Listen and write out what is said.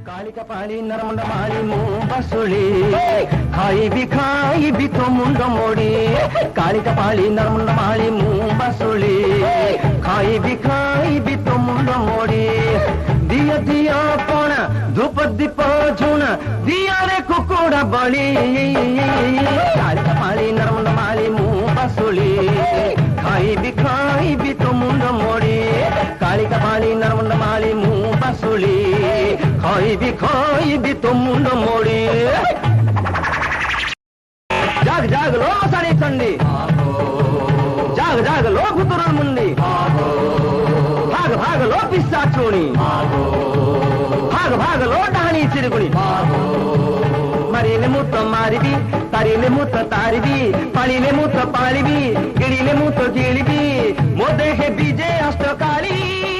काली कपाली नरमुंड माली मुंह बसुली खाई भी तो मुंड मोड़ी काली कपाली नरमुंड माली मुंह बसुली खाई भी तो मुंड मोड़ी दिया दिया पोना धूप दीप झुन दिया रे कुकुड़ा बड़ी काली कपाली नरमुंड माली मुंह बसुली खाई भी तो मुंड मोड़ी काली कपाली नरमुंड माली मुंह बसुली खाई भी तो मुंड मोड़ी जाग जाग लो साड़ी चंडी जाग जाग लो भुतुरुल मुंडी भाग भाग लो पिस्सा चोणी भाग भाग लो डाणी चिरगुणी मरीले मुत मारिबी तारीले मुत तारिबी पालीले मुत पालिबी गिड़ीले मुत गिड़बी मोदे हे बीजे अष्टकाली